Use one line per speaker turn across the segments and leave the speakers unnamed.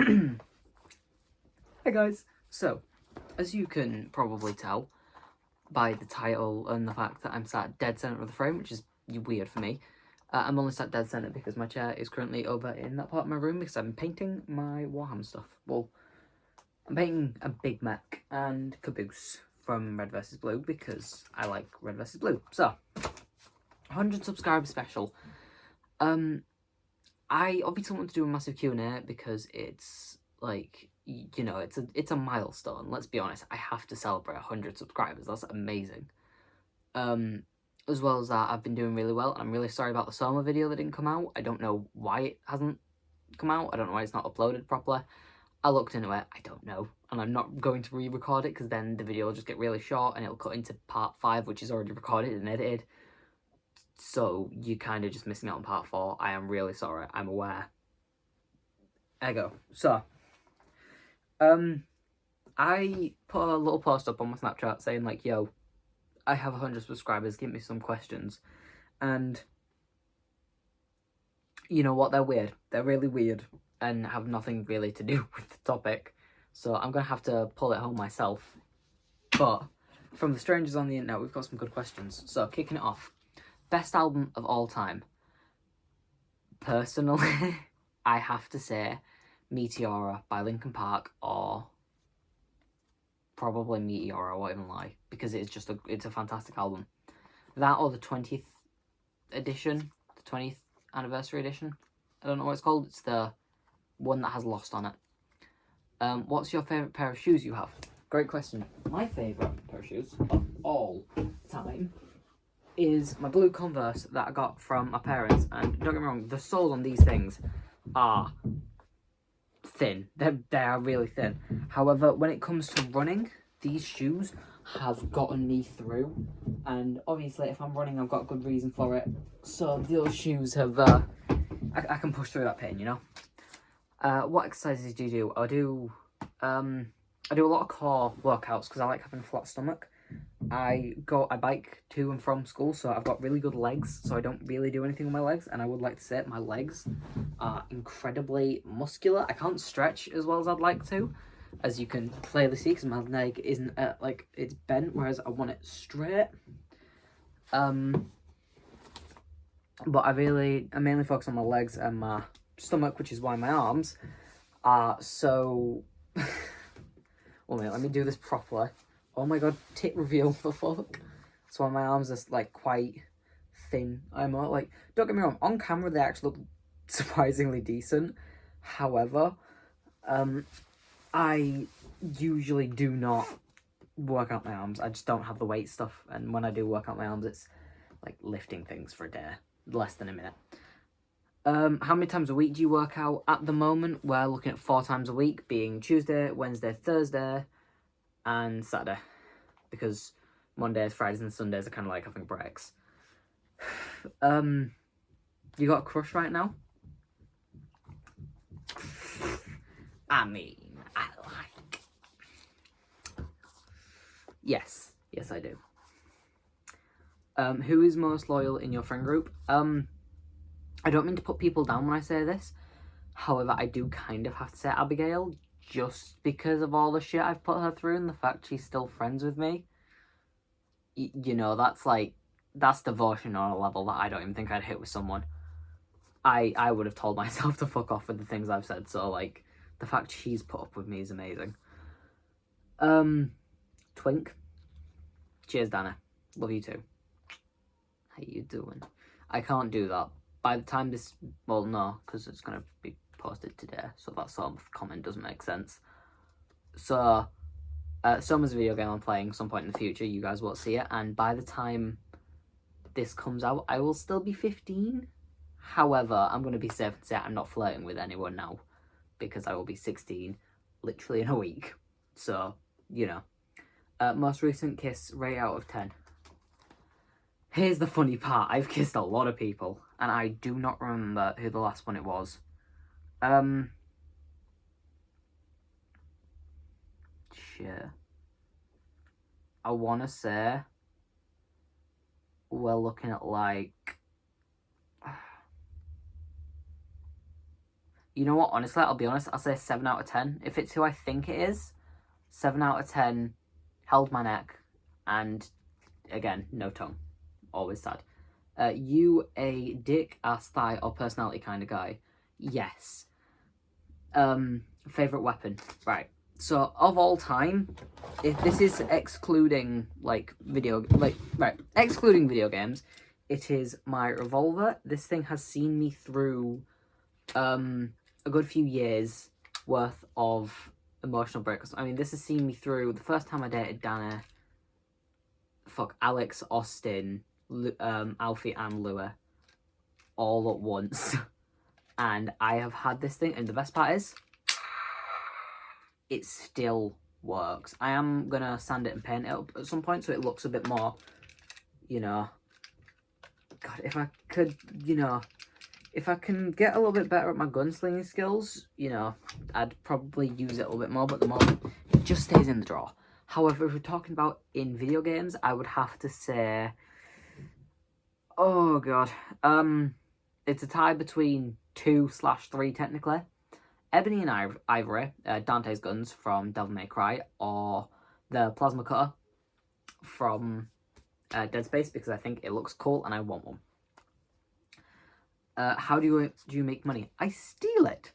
Hey guys, so as you can probably tell by the title and the fact that I'm sat dead centre of the frame, which is weird for me, I'm only sat dead centre because my chair is currently over in that part of my room because I'm painting my Warhammer stuff. Well, I'm painting a Big Mech and Caboose from Red vs Blue because I like Red vs Blue. So, 100 subscriber special. I obviously want to do a massive Q&A because it's like, you know, it's a milestone. Let's be honest, I have to celebrate 100 subscribers. That's amazing. As well as that, I've been doing really well. I'm really sorry about the Soma video that didn't come out. I don't know why it hasn't come out. I don't know why it's not uploaded properly. I looked into it. I don't know. And I'm not going to re-record it because then the video will just get really short and it'll cut into part 5, which is already recorded and edited. So you're kind of just missing out on part 4. I am really sorry. I'm aware. There you go. So, I put a little post up on my Snapchat saying like, yo, I have 100 subscribers, give me some questions. And you know what? They're weird. They're really weird and have nothing really to do with the topic. So I'm going to have to pull it home myself. But from the strangers on the internet, we've got some good questions. So kicking it off. Best album of all time. Personally, I have to say Meteora by Linkin Park, or probably Meteora, I won't even lie, because it's a fantastic album. That or the 20th edition, the 20th anniversary edition. I don't know what it's called. It's the one that has Lost on it. What's your favourite pair of shoes you have? Great question. My favourite pair of shoes of all time is my blue Converse that I got from my parents. And don't get me wrong, the soles on these things are thin. They are really thin. However, when it comes to running, these shoes have gotten me through. And obviously, if I'm running, I've got a good reason for it. So those shoes have, I can push through that pain, you know? What exercises do you do? I do a lot of core workouts because I like having a flat stomach. I bike to and from school, so I've got really good legs, so I don't really do anything with my legs, and I would like to say my legs are incredibly muscular. I can't stretch as well as I'd like to, as you can clearly see, because my leg isn't, like, it's bent, whereas I want it straight. But I mainly focus on my legs and my stomach, which is why my arms are so... Well, mate, let me do this properly. Oh my god, tit reveal, for fuck. So my arms are, like, quite thin. I'm not, like... Don't get me wrong, on camera they actually look surprisingly decent. However, I usually do not work out my arms. I just don't have the weight stuff. And when I do work out my arms, it's, like, lifting things for a day. Less than a minute. How many times a week do you work out? At the moment, we're looking at 4 times a week, being Tuesday, Wednesday, Thursday, and Saturday. Because Mondays, Fridays, and Sundays are kind of like having breaks. You got a crush right now? I mean, I like... Yes, I do. Who is most loyal in your friend group? I don't mean to put people down when I say this. However, I do kind of have to say Abigail, just because of all the shit I've put her through and the fact she's still friends with me. You know, that's devotion on a level that I don't even think I'd hit with someone. I would have told myself to fuck off with the things I've said, so, like, the fact she's put up with me is amazing. Twink. Cheers, Dana. Love you too. How you doing? I can't do that. By the time this... Well, no, because it's going to be posted today, so that sort of comment doesn't make sense. So, Soma's video game I'm playing some point in the future, you guys won't see it, and by the time this comes out, I will still be 15. However, I'm going to be safe and say I'm not flirting with anyone now, because I will be 16, literally in a week. So, you know. Most recent kiss, rate out of 10. Here's the funny part. I've kissed a lot of people, and I do not remember who the last one it was. Shit. I want to say we're looking at, like... You know what? Honestly, I'll be honest. I'll say 7 out of 10. If it's who I think it is, 7 out of 10. Held my neck, and again, no tongue. Always sad. You a dick, ass, thigh, or personality kind of guy? Yes. Favorite weapon? Right. So of all time, if this is excluding excluding video games, it is my revolver. This thing has seen me through a good few years worth of emotional breakups. I mean, this has seen me through the first time I dated Dana, Alex, Austin, Alfie, and Lua all at once. And I have had this thing, and the best part is, it still works. I am gonna sand it and paint it up at some point so it looks a bit more, you know. God, if I could, you know, if I can get a little bit better at my gunslinging skills, you know, I'd probably use it a little bit more, but at the moment, it just stays in the drawer. However, if we're talking about in video games, I would have to say, oh god, it's a tie between 2/3 technically. Ebony and Ivory, Dante's guns from Devil May Cry, or the plasma cutter from Dead Space, because I think it looks cool and I want one. How do you make money? I steal it.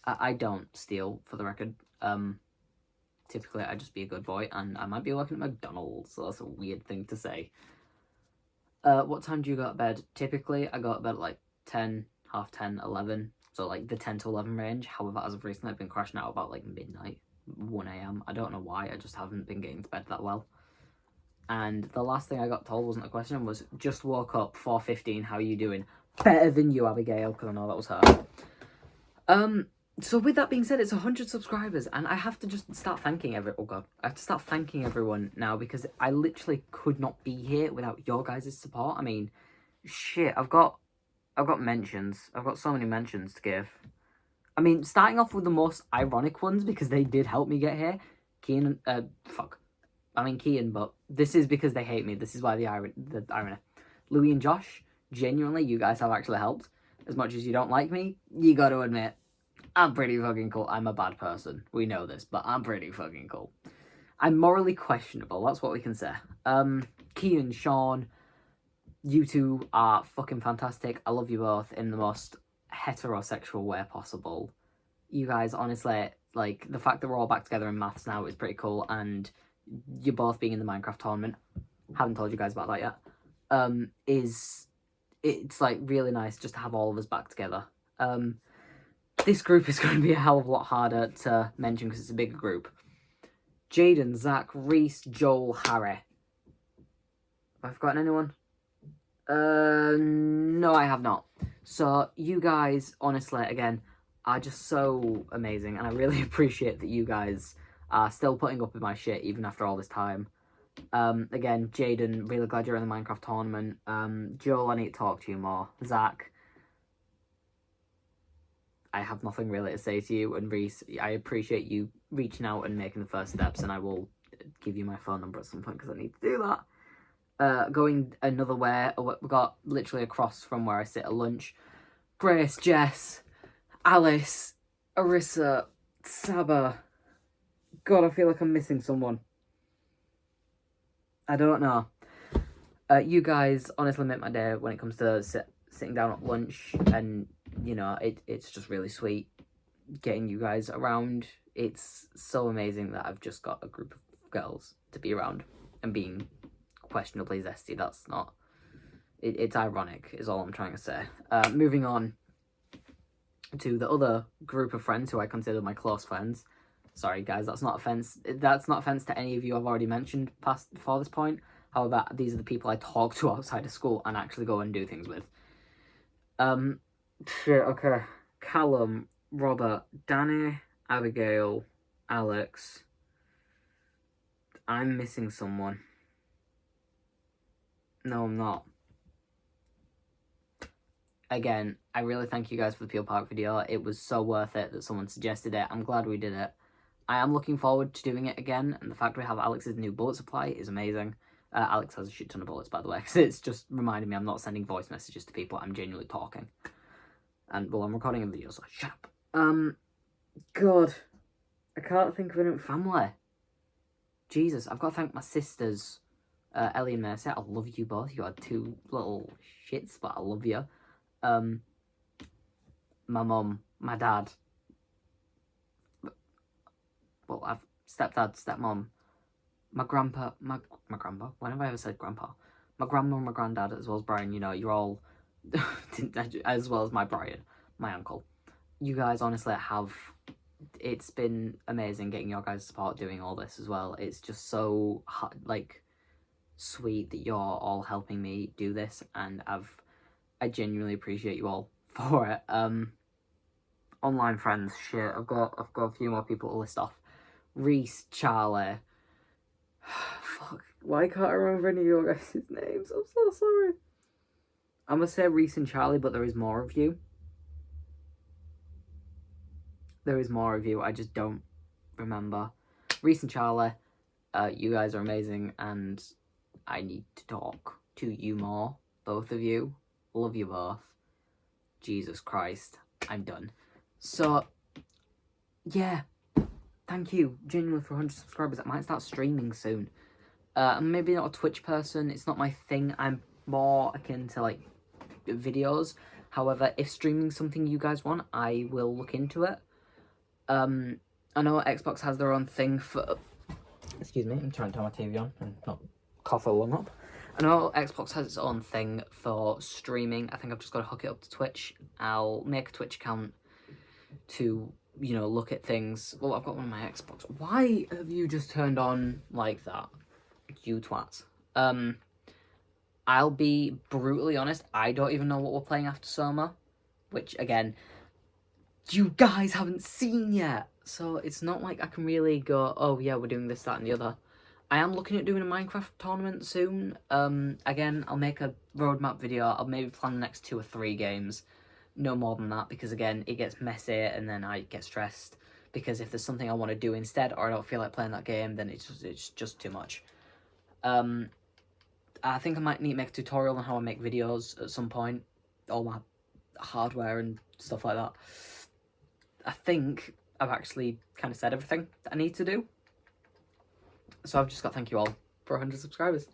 I don't steal, for the record. Typically, I just be a good boy, and I might be working at McDonald's, so that's a weird thing to say. What time do you go to bed? Typically, I go to bed at like 10, half 10, 11. So like the 10 to 11 range. However, as of recently, I've been crashing out about like midnight, 1 a.m. I don't know why. I just haven't been getting to bed that well. And the last thing I got told wasn't a question, was just woke up, 4:15, how are you doing? Better than you, Abigail, because I know that was her. So with that being said, it's 100 subscribers, and I have to just start thanking I have to start thanking everyone now, because I literally could not be here without your guys' support. I mean, shit, I've got mentions. I've got so many mentions to give. I mean, starting off with the most ironic ones, because they did help me get here. Kian, but this is because they hate me. This is why the irony. Louis and Josh, genuinely, you guys have actually helped. As much as you don't like me, you got to admit, I'm pretty fucking cool. I'm a bad person. We know this, but I'm pretty fucking cool. I'm morally questionable. That's what we can say. Kian, Sean, you two are fucking fantastic. I love you both in the most heterosexual way possible. You guys, honestly, like, the fact that we're all back together in maths now is pretty cool, and you both being in the Minecraft tournament, haven't told you guys about that yet, it's like really nice just to have all of us back together. This group is going to be a hell of a lot harder to mention because it's a bigger group. Jaden, Zach, Reese, Joel, Harry. Have I forgotten anyone? No, I have not. So you guys, honestly, again, are just so amazing, and I really appreciate that you guys are still putting up with my shit even after all this time. Again, Jaden, really glad you're in the Minecraft tournament. Joel, I need to talk to you more. Zach, I have nothing really to say to you. And Reese, I appreciate you reaching out and making the first steps, and I will give you my phone number at some point because I need to do that. Going another way, we got literally across from where I sit at lunch. Grace, Jess, Alice, Arissa, Saba. God, I feel like I'm missing someone. I don't know. You guys honestly make my day when it comes to sitting down at lunch, and you know, it's just really sweet getting you guys around. It's so amazing that I've just got a group of girls to be around and being questionably zesty. That's not... It's ironic, is all I'm trying to say. Moving on to the other group of friends who I consider my close friends. Sorry, guys, that's not offense. That's not offense to any of you I've already mentioned before this point. However, these are the people I talk to outside of school and actually go and do things with. Shit, okay. Callum, Robert, Danny, Abigail, Alex. I'm missing someone. No, I'm not. Again, I really thank you guys for the Peel Park video. It was so worth it that someone suggested it. I'm glad we did it. I am looking forward to doing it again, and the fact we have Alex's new bullet supply is amazing. Alex has a shit ton of bullets, by the way, because it's just reminding me I'm not sending voice messages to people, I'm genuinely talking. And, well, I'm recording a video, so shut up. God, I can't think of any family. Jesus, I've got to thank my sisters, Ellie and Mercy. I love you both. You are two little shits, but I love you. My mum, my dad. Well, I've stepdad, stepmom, my grandpa, my grandpa. When have I ever said grandpa? My grandma and my granddad, as well as Brian. You know, you're all, as well as my Brian, my uncle. You guys honestly have. It's been amazing getting your guys' support doing all this as well. It's just so like sweet that you're all helping me do this, and I genuinely appreciate you all for it. Online friends, shit. I've got a few more people to list off. Reese, Charlie. Fuck. Why can't I remember any of your guys' names? I'm so sorry. I'm gonna say Reese and Charlie, but there is more of you. There is more of you. I just don't remember. Reese and Charlie, you guys are amazing, and I need to talk to you more. Both of you. Love you both. Jesus Christ. I'm done. So, yeah. Thank you, genuinely, for 100 subscribers. I might start streaming soon. I'm maybe not a Twitch person. It's not my thing. I'm more akin to, like, videos. However, if streaming's something you guys want, I will look into it. I know Xbox has their own thing for... Excuse me, I'm trying to turn my TV on and not cough along up. I know Xbox has its own thing for streaming. I think I've just got to hook it up to Twitch. I'll make a Twitch account to, you know, look at things. Well, I've got one on my Xbox. Why have you just turned on like that? You twat. I'll be brutally honest, I don't even know what we're playing after Soma. Which, again, you guys haven't seen yet. So it's not like I can really go, oh yeah, we're doing this, that, and the other. I am looking at doing a Minecraft tournament soon. Again, I'll make a roadmap video. I'll maybe plan the next 2 or 3 games. No more than that, because again, it gets messy and then I get stressed. Because if there's something I want to do instead, or I don't feel like playing that game, then it's just too much. I think I might need to make a tutorial on how I make videos at some point. All my hardware and stuff like that. I think I've actually kind of said everything that I need to do. So I've just got to thank you all for 100 subscribers.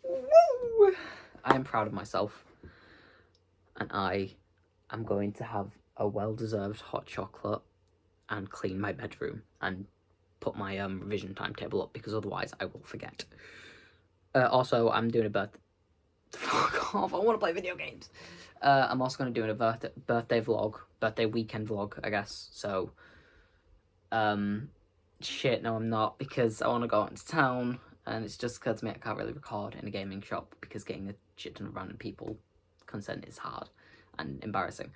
Woo! I am proud of myself. And I am going to have a well-deserved hot chocolate and clean my bedroom and put my revision timetable up, because otherwise I will forget. Also, I'm doing a birthday... Fuck off, I want to play video games. I'm also going to do a birthday vlog. Birthday weekend vlog, I guess. So, shit, no I'm not, because I want to go out into town, and it's just because I can't really record in a gaming shop, because getting a shit ton of random people consent is hard and embarrassing.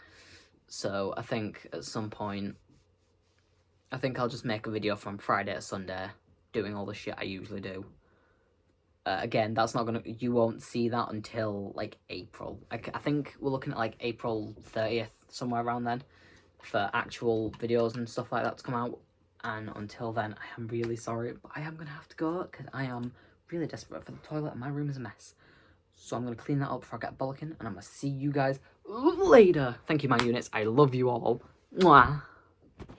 So I think at some point, I think I'll just make a video from Friday to Sunday, doing all the shit I usually do. Again, that's not gonna, you won't see that until, like, April. I think we're looking at, like, April 30th, somewhere around then, for actual videos and stuff like that to come out. And until then, I am really sorry, but I am gonna have to go, because I am really desperate for the toilet, and my room is a mess. So I'm gonna clean that up before I get bollocking, and I'm gonna see you guys later. Thank you, my units. I love you all. Mwah.